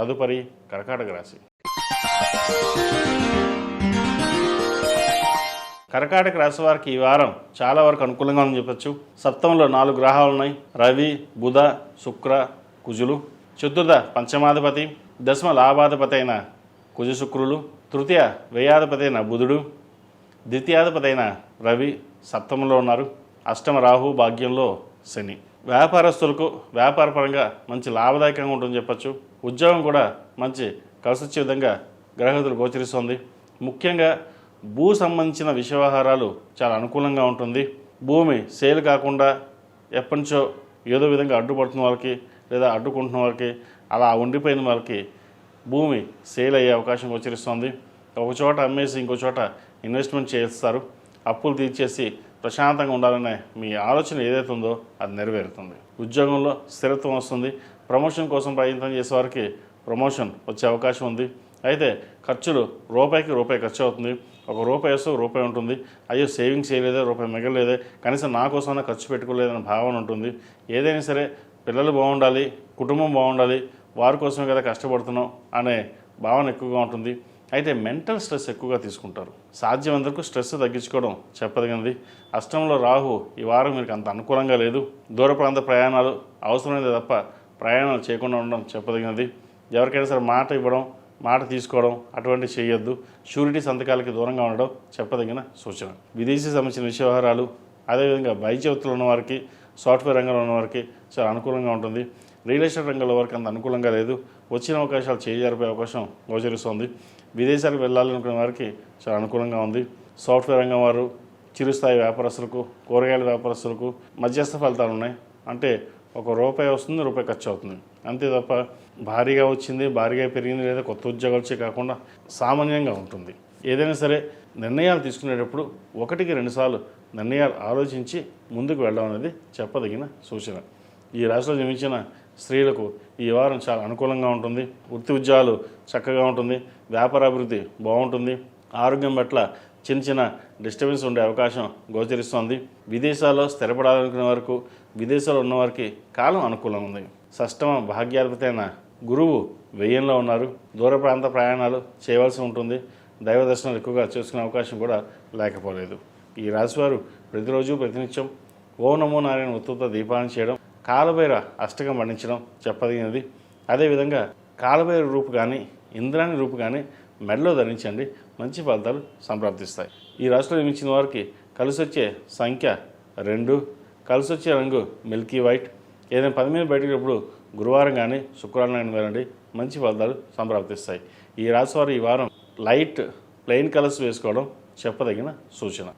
తదుపరి కర్కాటక రాశి. కర్కాటక రాశి వారికి ఈ వారం చాలా వరకు అనుకూలంగా ఉందని చెప్పచ్చు. సప్తమంలో 4 గ్రహాలు ఉన్నాయి. రవి, బుధ, శుక్ర, కుజులు. చతుర్థ పంచమాధిపతి, దశమ లాభాధిపతి అయిన కుజ శుక్రులు, తృతీయ వ్యయాధిపతి అయిన బుధుడు, ద్వితీయాధిపతి అయిన రవి సప్తమంలో ఉన్నారు. అష్టమ రాహు, భాగ్యంలో శని. వ్యాపారస్తులకు వ్యాపారపరంగా మంచి లాభదాయకంగా ఉంటుందని చెప్పచ్చు. ఉద్యోగం కూడా మంచి కలిసొచ్చే విధంగా గ్రహగతులు గోచరిస్తుంది. ముఖ్యంగా భూ సంబంధించిన వ్యవహారాలు చాలా అనుకూలంగా ఉంటుంది. భూమి సేల్ కాకుండా ఎప్పటి నుంచో ఏదో విధంగా అడ్డుపడుతున్న వాళ్ళకి లేదా అడ్డుకుంటున్న వాళ్ళకి, అలా ఉండిపోయిన వాళ్ళకి భూమి సేల్ అయ్యే అవకాశం గోచరిస్తుంది. ఒక చోట అమ్మేసి ఇంకో చోట ఇన్వెస్ట్మెంట్ చేస్తారు. అప్పులు తీర్చేసి ప్రశాంతంగా ఉండాలనే మీ ఆలోచన ఏదైతే ఉందో అది నెరవేరుతుంది. ఉద్యోగంలో స్థిరత్వం వస్తుంది. ప్రమోషన్ కోసం ప్రయత్నం చేసే వారికి ప్రమోషన్ వచ్చే అవకాశం ఉంది. అయితే ఖర్చులు రూపాయికి రూపాయి ఖర్చు అవుతుంది. ఒక రూపాయి వేస్తే ఒక రూపాయి ఉంటుంది. అయ్యో సేవింగ్స్ చేయలేదే, రూపాయి మిగలలేదే, కనీసం నా కోసమైనా ఖర్చు పెట్టుకోలేదనే భావన ఉంటుంది. ఏదైనా సరే పిల్లలు బాగుండాలి, కుటుంబం బాగుండాలి, వారి కోసమే కదా కష్టపడుతున్నాం అనే భావన ఎక్కువగా ఉంటుంది. అయితే మెంటల్ స్ట్రెస్ ఎక్కువగా తీసుకుంటారు. సాధ్యమైనంతవరకు స్ట్రెస్ తగ్గించుకోవడం చెప్పదగినది. అష్టంలో రాహు ఈ వారం మీకు అంత అనుకూలంగా లేదు. దూర ప్రాంత ప్రయాణాలు అవసరమైనది తప్ప ప్రయాణాలు చేయకుండా ఉండడం చెప్పదగినది. ఎవరికైనా సరే మాట ఇవ్వడం, మాట తీసుకోవడం అటువంటివి చేయొద్దు. షూరిటీ సంతకాలకి దూరంగా ఉండడం చెప్పదగిన సూచన. విదేశీ సంబంధించిన వ్యవహారాలు, అదేవిధంగా వైద్య వృత్తులు ఉన్నవారికి, సాఫ్ట్వేర్ రంగంలో ఉన్నవారికి చాలా అనుకూలంగా ఉంటుంది. రియల్ ఎస్టేట్ రంగంలో వారికి అంత అనుకూలంగా లేదు. వచ్చిన అవకాశాలు చేజారిపోయే అవకాశం గోచరిస్తుంది. విదేశాలకు వెళ్ళాలనుకునే వారికి చాలా అనుకూలంగా ఉంది. సాఫ్ట్వేర్ రంగం వారు, చిరుస్థాయి వ్యాపారస్తులకు, కూరగాయల వ్యాపారస్తులకు మధ్యస్థ ఫలితాలు ఉన్నాయి. అంటే ఒక రూపాయి వస్తుంది, రూపాయి ఖర్చు అవుతుంది, అంతే తప్ప భారీగా వచ్చింది, భారీగా పెరిగింది లేదా కొత్త ఉద్యోగాలు వచ్చే కాకుండా సామాన్యంగా ఉంటుంది. ఏదైనా సరే నిర్ణయాలు తీసుకునేటప్పుడు 1కి 2 సార్లు నిర్ణయాలు ఆలోచించి ముందుకు వెళ్ళడం అనేది చెప్పదగిన సూచన. ఈ రాశిలో జన్మించిన స్త్రీలకు ఈ వారం చాలా అనుకూలంగా ఉంటుంది. వృత్తి ఉద్యోగాలు చక్కగా ఉంటుంది. వ్యాపార అభివృద్ధి బాగుంటుంది. ఆరోగ్యం పట్ల చిన్న చిన్న డిస్టర్బెన్స్ ఉండే అవకాశం గోచరిస్తోంది. విదేశాల్లో స్థిరపడాలనుకునే వరకు, విదేశాల్లో ఉన్నవారికి కాలం అనుకూలంగా ఉంది. షష్టమ భాగ్యాధిపతి అయిన గురువు వ్యయంలో ఉన్నారు. దూర ప్రాంత ప్రయాణాలు చేయవలసి ఉంటుంది. దైవ దర్శనాలు ఎక్కువగా చేసుకునే అవకాశం కూడా లేకపోలేదు. ఈ రాశివారు ప్రతిరోజు ప్రతినిత్యం ఓం నమో నారాయణ ఉత్తుత దీపాన్ని చేయడం, కాలభైర అష్టకం పండించడం చెప్పదగినది. అదేవిధంగా కాలభైర రూపు కానీ, ఇంద్రాణి రూపు కానీ మెడలో ధరించండి, మంచి ఫలితాలు సంప్రాప్తిస్తాయి. ఈ రాశిలో జన్మించిన వారికి కలిసొచ్చే సంఖ్య 2, కలిసొచ్చే రంగు మిల్కీ వైట్. ఏదైనా పని మీద బయటప్పుడు గురువారం కానీ శుక్రవారం కానీ వెళ్ళండి, మంచి ఫలితాలు సంప్రాప్తిస్తాయి. ఈ రాశి వారు ఈ వారం లైట్ ప్లెయిన్ కలర్స్ వేసుకోవడం చెప్పదగిన సూచన.